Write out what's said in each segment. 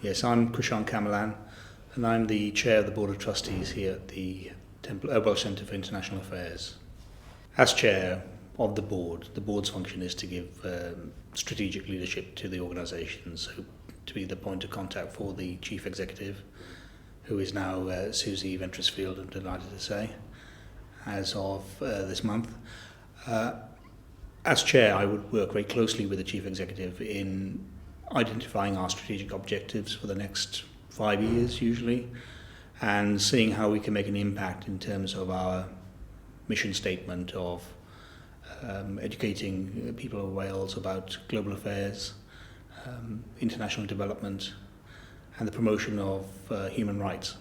Yes, I'm Chrishan Kamalan, and I'm the chair of the Board of Trustees here at the Welsh Centre for International Affairs. As chair of the board's function is to give strategic leadership to the organisation, so to be the point of contact for the chief executive, who is now Susie Ventressfield, I'm delighted to say, as of this month. As chair, I would work very closely with the chief executive in identifying our strategic objectives for the next 5 years usually, and seeing how we can make an impact in terms of our mission statement of educating people of Wales about global affairs, international development, and the promotion of human rights.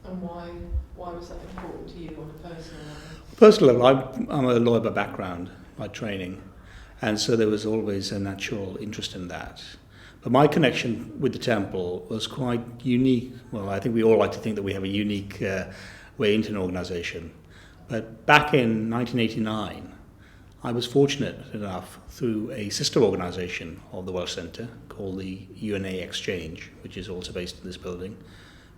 And why was that important to you on a personal level? Personal level, I'm a lawyer by background, by training, and so there was always a natural interest in that. But my connection with the temple was quite unique. Well, I think we all like to think that we have a unique way into an organisation. But back in 1989, I was fortunate enough, through a sister organisation of the Welsh Centre called the UNA Exchange, which is also based in this building,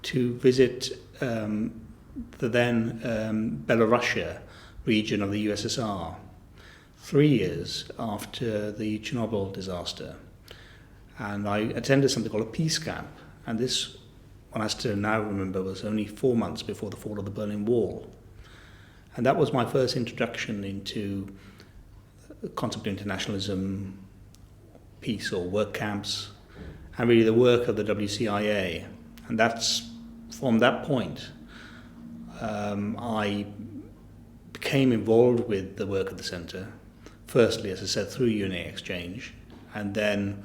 to visit the then Belarusia region of the USSR 3 years after the Chernobyl disaster. And I attended something called a peace camp, and this, one has to now remember, was only 4 months before the fall of the Berlin Wall. And that was my first introduction into the concept of internationalism, peace or work camps, and really the work of the WCIA. And that's from that point I became involved with the work of the centre, firstly, as I said, through UNA Exchange, and then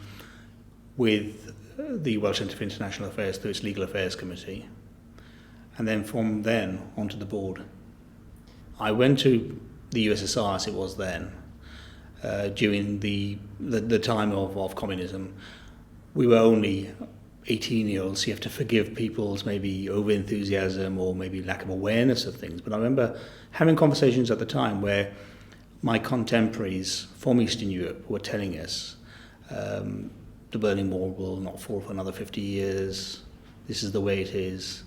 with the Welsh Centre for International Affairs through its Legal Affairs Committee, and then from then onto the board. I went to the USSR, as it was then, during the time of communism. We were only 18-year-olds, so you have to forgive people's maybe over-enthusiasm or maybe lack of awareness of things. But I remember having conversations at the time where my contemporaries from Eastern Europe were telling us the Berlin Wall will not fall for another 50 years. This is the way it is.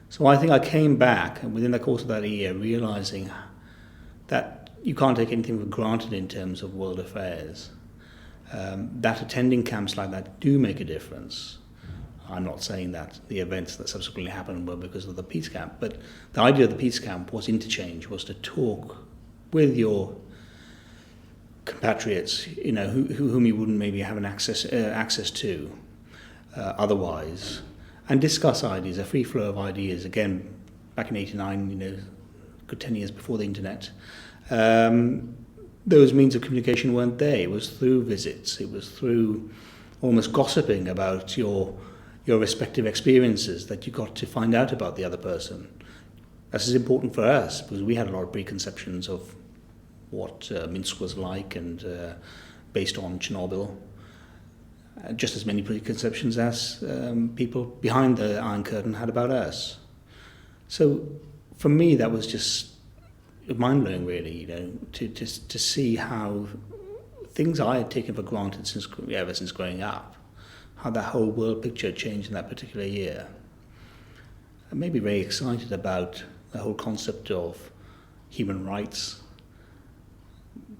So I think I came back, and within the course of that year, realizing that you can't take anything for granted in terms of world affairs. That attending camps like that do make a difference. I'm not saying that the events that subsequently happened were because of the peace camp, but the idea of the peace camp was interchange, was to talk with your compatriots, you know, whom you wouldn't maybe have an access to otherwise, and discuss ideas, a free flow of ideas. Again, back in '89, you know, good 10 years before the internet, those means of communication weren't there. It was through visits. It was through almost gossiping about your respective experiences that you got to find out about the other person. This is important for us because we had a lot of preconceptions of what Minsk was like, and based on Chernobyl, just as many preconceptions as people behind the Iron Curtain had about us. So for me, that was just mind-blowing, really, you know, to see how things I had taken for granted ever since growing up, how that whole world picture changed in that particular year. I made me very excited about the whole concept of human rights,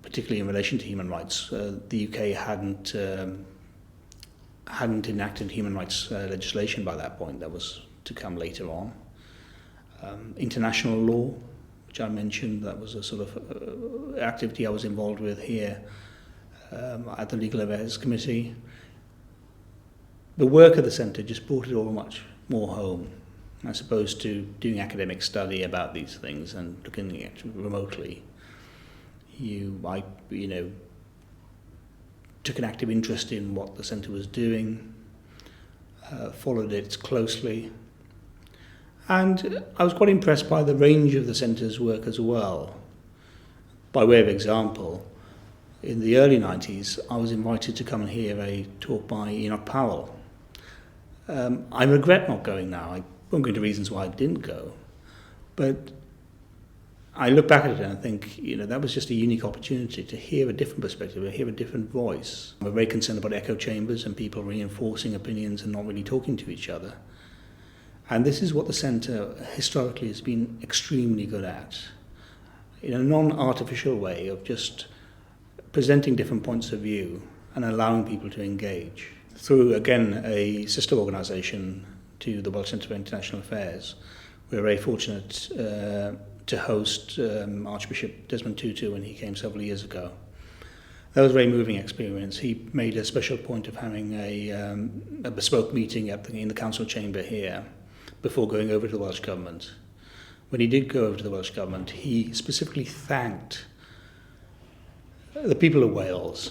particularly in relation to human rights. The UK hadn't enacted human rights legislation by that point. That was to come later on. International law, which I mentioned, that was a sort of activity I was involved with here at the Legal Affairs Committee. The work of the centre just brought it all much more home, as opposed to doing academic study about these things and looking at it remotely. I took an active interest in what the centre was doing, followed it closely, and I was quite impressed by the range of the centre's work as well. By way of example, in the early 90s, I was invited to come and hear a talk by Enoch Powell. I regret not going now. I won't go into reasons why I didn't go, but I look back at it and I think, that was just a unique opportunity to hear a different perspective, to hear a different voice. I'm very concerned about echo chambers and people reinforcing opinions and not really talking to each other. And this is what the centre historically has been extremely good at, in a non-artificial way of just presenting different points of view and allowing people to engage. Through, again, a sister organisation to the Welsh Centre for International Affairs, we're very fortunate to host Archbishop Desmond Tutu when he came several years ago. That was a very moving experience. He made a special point of having a bespoke meeting in the council chamber here before going over to the Welsh Government. When he did go over to the Welsh Government, he specifically thanked the people of Wales,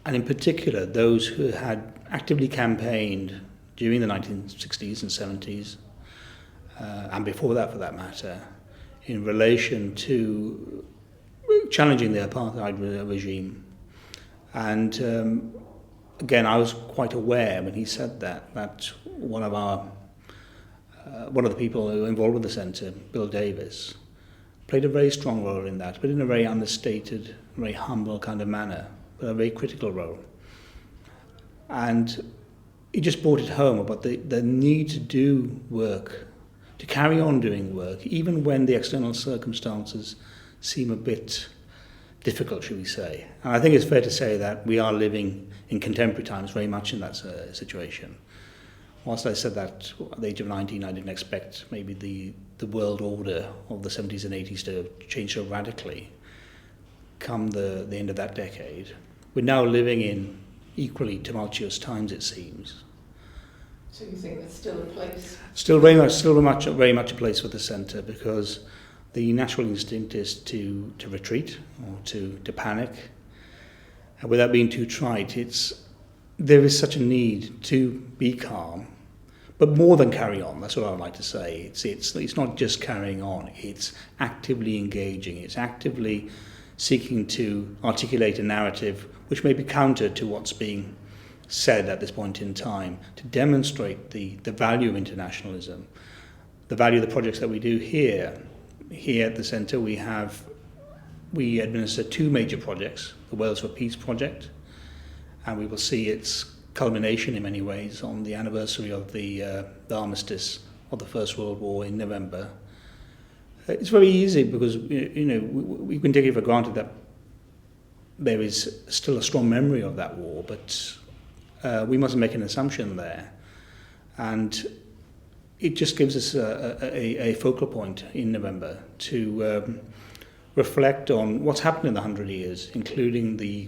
and in particular those who had actively campaigned during the 1960s and 70s, and before that for that matter, in relation to challenging the apartheid regime. And again, I was quite aware when he said that one of the people who were involved with the centre, Bill Davis, played a very strong role in that, but in a very understated, very humble kind of manner, but a very critical role. And he just brought it home about the need to do work, to carry on doing work, even when the external circumstances seem a bit difficult, shall we say. And I think it's fair to say that we are living in contemporary times very much in that situation. Whilst I said that at the age of 19, I didn't expect maybe the world order of the 70s and 80s to change so radically come the end of that decade. We're now living in equally tumultuous times, it seems. So you think there's still a place? Still very much a place for the centre, because the natural instinct is to retreat or to panic. And without being too trite, there is such a need to be calm, but more than carry on. That's what I would like to say. It's not just carrying on. It's actively engaging. It's actively seeking to articulate a narrative which may be counter to what's being said at this point in time, to demonstrate the value of internationalism, the value of the projects that we do here. Here at the centre we administer two major projects, the Wales for Peace project, and we will see its culmination in many ways on the anniversary of the armistice of the First World War in November. It's very easy because we can take it for granted that there is still a strong memory of that war, but we mustn't make an assumption there. And it just gives us a focal point in November to reflect on what's happened in the 100 years, including the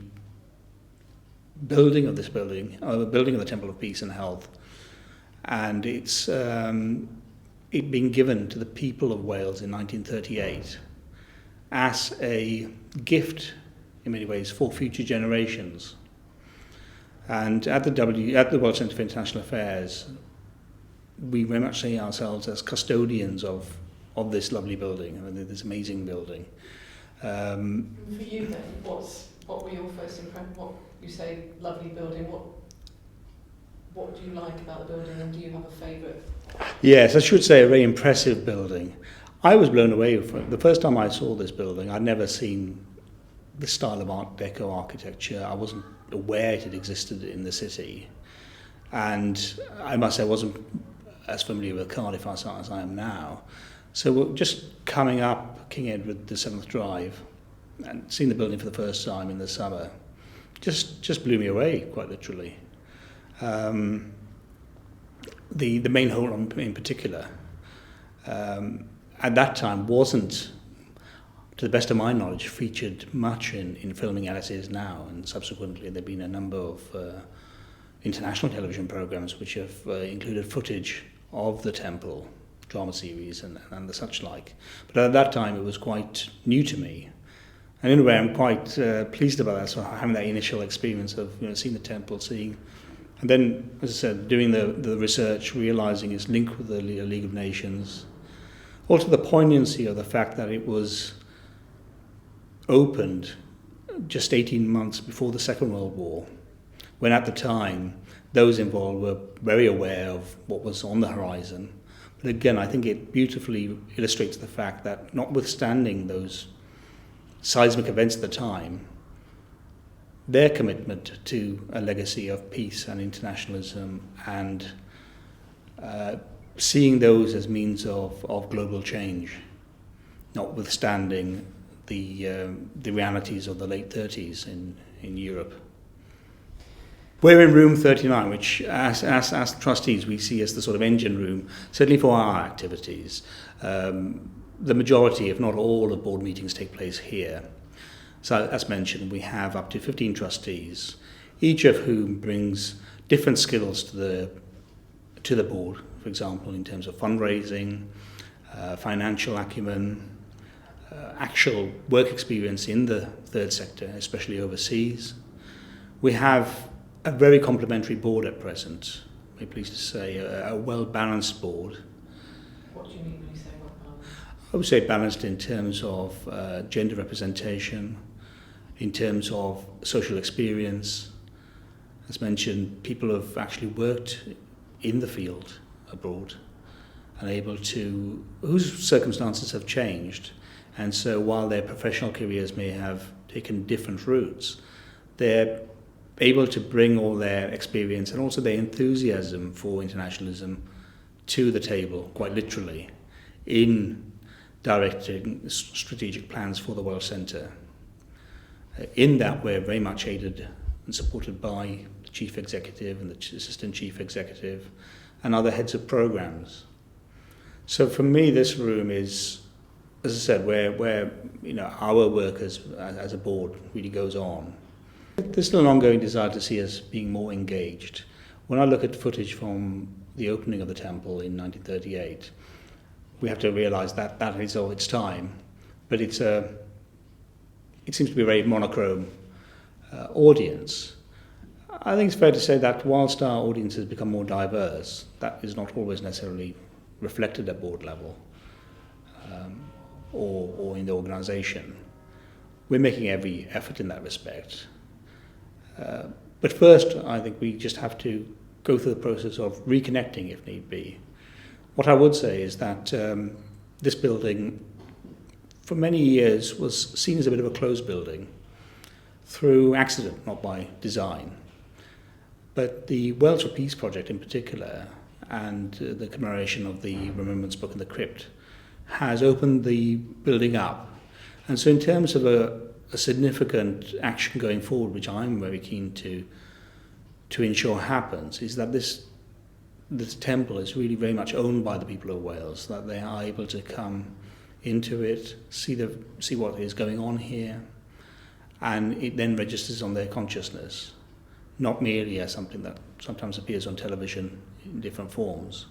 building of this building, the building of the Temple of Peace and Health, and it being given to the people of Wales in 1938 as a gift, in many ways, for future generations. And at the Welsh Centre for International Affairs, we very much see ourselves as custodians of this lovely building, this amazing building. For you then, what were your first impressions? What you say, lovely building, what do you like about the building, and do you have a favourite? Yes, I should say a very impressive building. I was blown away from it. The first time I saw this building, I'd never seen this style of Art Deco architecture. I wasn't aware it had existed in the city. And I must say I wasn't as familiar with Cardiff as I am now. So we're just coming up King Edward the 7th Drive and seeing the building for the first time in the summer just blew me away, quite literally. The main hall in particular at that time wasn't, to the best of my knowledge, featured much in filming as it is now, and subsequently there have been a number of international television programs which have included footage of the temple, drama series and the such like. But at that time it was quite new to me. And in a way I'm quite pleased about that, so having that initial experience of seeing the temple, and then, as I said, doing the research, realising its link with the League of Nations. Also the poignancy of the fact that it was opened just 18 months before the Second World War, when at the time those involved were very aware of what was on the horizon, But again, I think it beautifully illustrates the fact that notwithstanding those seismic events at the time, their commitment to a legacy of peace and internationalism and seeing those as means of global change, notwithstanding the realities of the late 30s in Europe. We're in room 39, which as trustees we see as the sort of engine room, certainly for our activities. The majority, if not all, of board meetings take place here. So as mentioned, we have up to 15 trustees, each of whom brings different skills to the board, for example, in terms of fundraising, financial acumen, actual work experience in the third sector, especially overseas. We have a very complementary board at present. We're pleased to say a well-balanced board. What do you mean when you say well-balanced? I would say balanced in terms of gender representation, in terms of social experience. As mentioned, people have actually worked in the field abroad and whose circumstances have changed. And so while their professional careers may have taken different routes, they're able to bring all their experience and also their enthusiasm for internationalism to the table, quite literally, in directing strategic plans for the Welsh Centre. In that, we're very much aided and supported by the Chief Executive and the Assistant Chief Executive and other heads of programmes. So for me, this room is, as I said, where our work as a board really goes on. There's still an ongoing desire to see us being more engaged. When I look at footage from the opening of the temple in 1938, we have to realise that that is of its time, but it seems to be a very monochrome audience. I think it's fair to say that whilst our audience has become more diverse, that is not always necessarily reflected at board level or in the organisation. We're making every effort in that respect. But first, I think we just have to go through the process of reconnecting if need be. What I would say is that this building, for many years, was seen as a bit of a closed building through accident, not by design. But the Welsh for Peace project in particular, and the commemoration of the Remembrance Book in the Crypt, has opened the building up. And so in terms of a significant action going forward, which I'm very keen to ensure happens, is that this temple is really very much owned by the people of Wales, that they are able to come into it, see what is going on here, and it then registers on their consciousness, not merely as something that sometimes appears on television in different forms,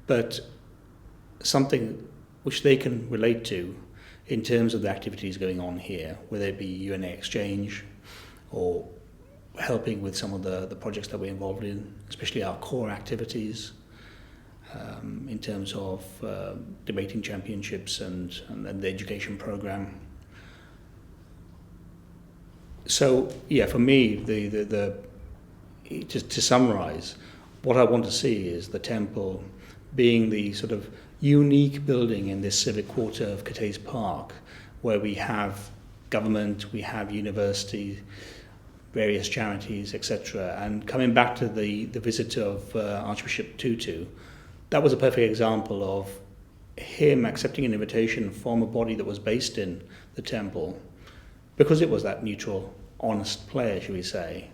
but something which they can relate to in terms of the activities going on here, whether it be UNA exchange or helping with some of the projects that we're involved in, especially our core activities, in terms of debating championships and the education program. So, yeah, for me, just to summarise, what I want to see is the temple being the sort of unique building in this civic quarter of Cathays Park, where we have government, we have university, various charities, etc. And coming back to the visit of Archbishop Tutu, that was a perfect example of him accepting an invitation from a body that was based in the temple, because it was that neutral, honest player, shall we say,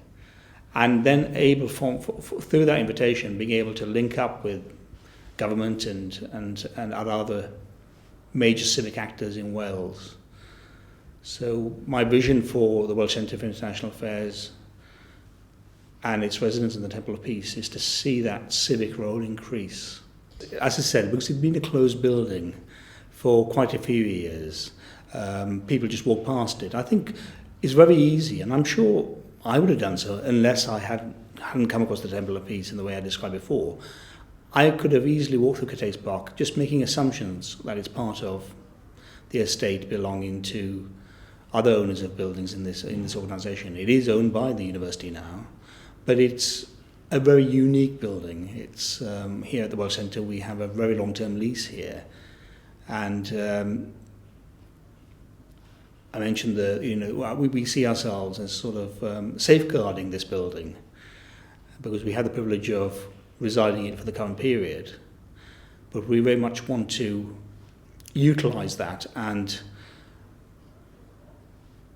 and then able, through that invitation, being able to link up with government and other major civic actors in Wales. So my vision for the Welsh Centre for International Affairs and its residence in the Temple of Peace is to see that civic role increase. As I said, because it's been a closed building for quite a few years, people just walk past it. I think it's very easy, and I'm sure I would have done so unless I hadn't come across the Temple of Peace in the way I described before. I could have easily walked through Cathays Park just making assumptions that it's part of the estate belonging to other owners of buildings in this organisation. It is owned by the university now, but it's a very unique building. It's here at the Welsh Centre we have a very long-term lease here, and I mentioned we see ourselves as sort of safeguarding this building because we had the privilege of residing in it for the current period, but we very much want to utilise that and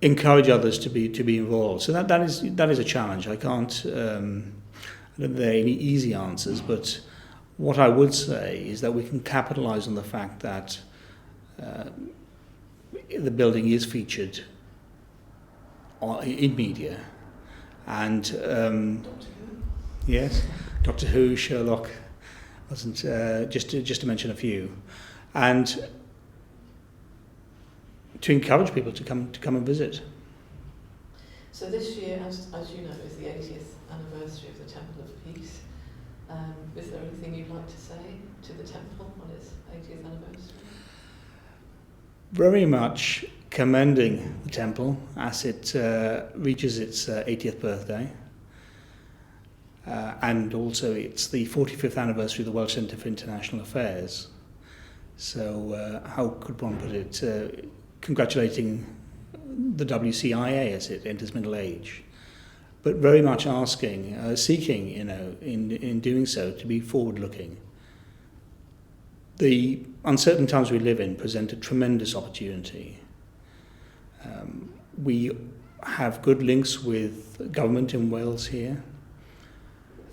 encourage others to be involved. So that is a challenge. I can't. I don't think there are any easy answers, but what I would say is that we can capitalise on the fact that the building is featured in media, and yes, Doctor Who, Sherlock, wasn't just to mention a few, and to encourage people to come and visit. So this year, as you know, is the 80th anniversary of the Temple of Peace. Is there anything you'd like to say to the temple on its 80th anniversary? Very much commending the temple as it reaches its 80th birthday. And also it's the 45th anniversary of the Welsh Centre for International Affairs. So how could one put it? Congratulating the WCIA as it enters middle age, but very much seeking, in doing so, to be forward-looking. The uncertain times we live in present a tremendous opportunity. We have good links with government in Wales here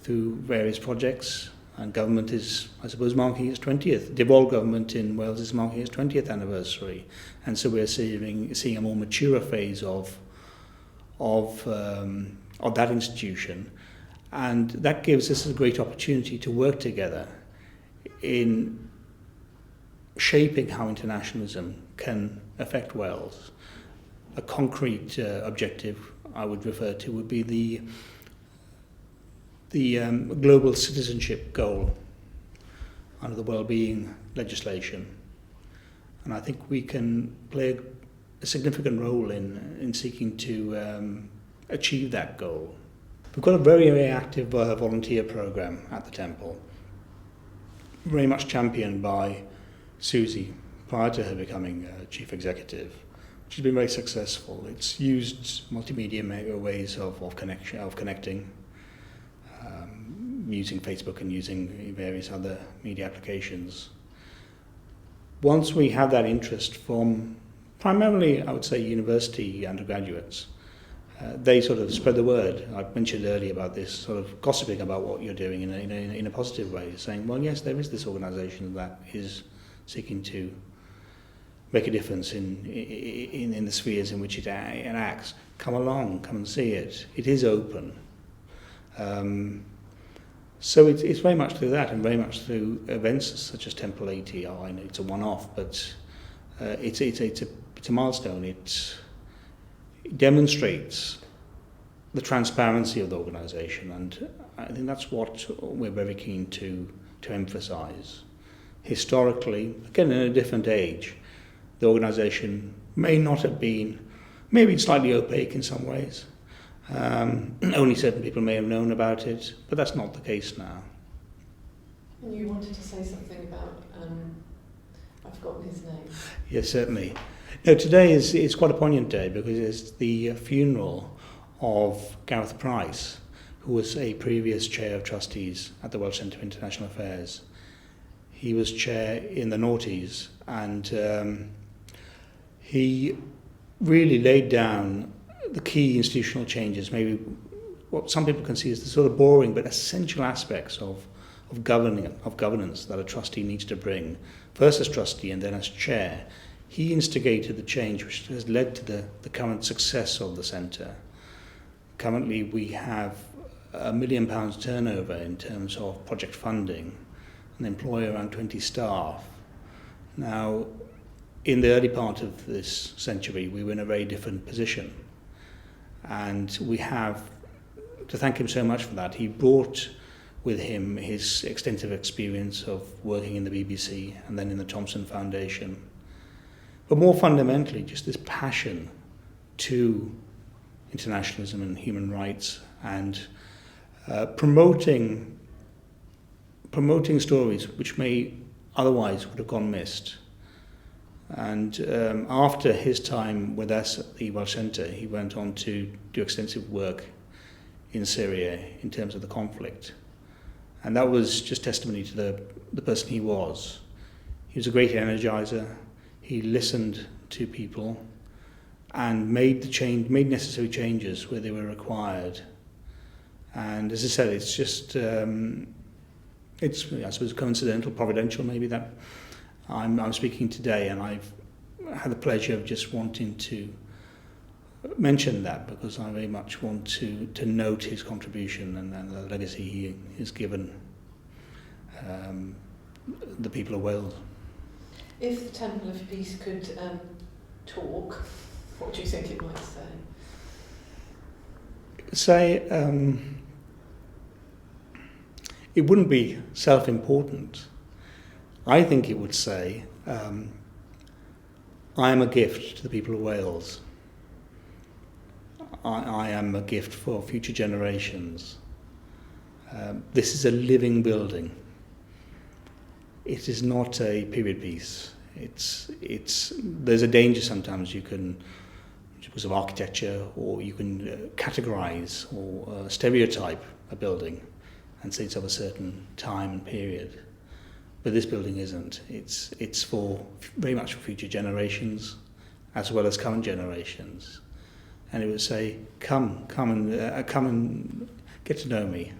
through various projects, and government is, I suppose, marking its 20th. Devolved government in Wales is marking its 20th anniversary, and so we're seeing a more mature phase of that institution, and that gives us a great opportunity to work together in shaping how internationalism can affect Wales. A concrete objective I would refer to would be the global citizenship goal under the wellbeing legislation, and I think we can play a significant role in seeking to achieve that goal. We've got a very, very active volunteer program at the temple, very much championed by Susie prior to her becoming chief executive, which has been very successful. It's used multimedia ways of connecting, using Facebook and using various other media applications. Once we have that interest from primarily, I would say, university undergraduates, they sort of spread the word. I mentioned earlier about this, sort of gossiping about what you're doing in a positive way, saying, well, yes, there is this organisation that is seeking to make a difference in the spheres in which it acts. Come along, come and see it. It is open. So it's very much through that, and very much through events such as Temple 80. I know it's a one-off, but it's a milestone. It demonstrates the transparency of the organisation, and I think that's what we're very keen to emphasise. Historically, again in a different age, the organisation may not have been, maybe slightly opaque in some ways. Only certain people may have known about it, but that's not the case now. And you wanted to say something about, I've forgotten his name. Yes, certainly. No, today is quite a poignant day because it's the funeral of Gareth Price, who was a previous chair of trustees at the Welsh Centre for International Affairs. He was chair in the noughties, and he really laid down the key institutional changes, maybe what some people can see as the sort of boring but essential aspects of governance that a trustee needs to bring, first as trustee and then as chair. He instigated the change which has led to the current success of the centre. Currently we have £1 million turnover in terms of project funding and employ around 20 staff. Now, in the early part of this century, we were in a very different position. And we have to thank him so much for that. He brought with him his extensive experience of working in the BBC and then in the Thomson Foundation. But more fundamentally, just this passion to internationalism and human rights, and promoting stories which may otherwise would have gone missed. And after his time with us at the Welsh Centre, he went on to do extensive work in Syria in terms of the conflict. And that was just testimony to the person he was. He was a great energizer. He listened to people and made necessary changes where they were required. And as I said, it's just, it's, I suppose, coincidental, providential maybe, that I'm speaking today, and I've had the pleasure of just wanting to mention that, because I very much want to note his contribution and the legacy he has given the people of Wales. If the Temple of Peace could talk, what do you think it might say? It wouldn't be self-important. I think it would say, I am a gift to the people of Wales. I am a gift for future generations. This is a living building. It is not a period piece. There's a danger sometimes you can, because of architecture, or you can categorize or stereotype a building and say it's of a certain time and period. But this building isn't. It's for very much for future generations as well as current generations. And it would say, come and get to know me.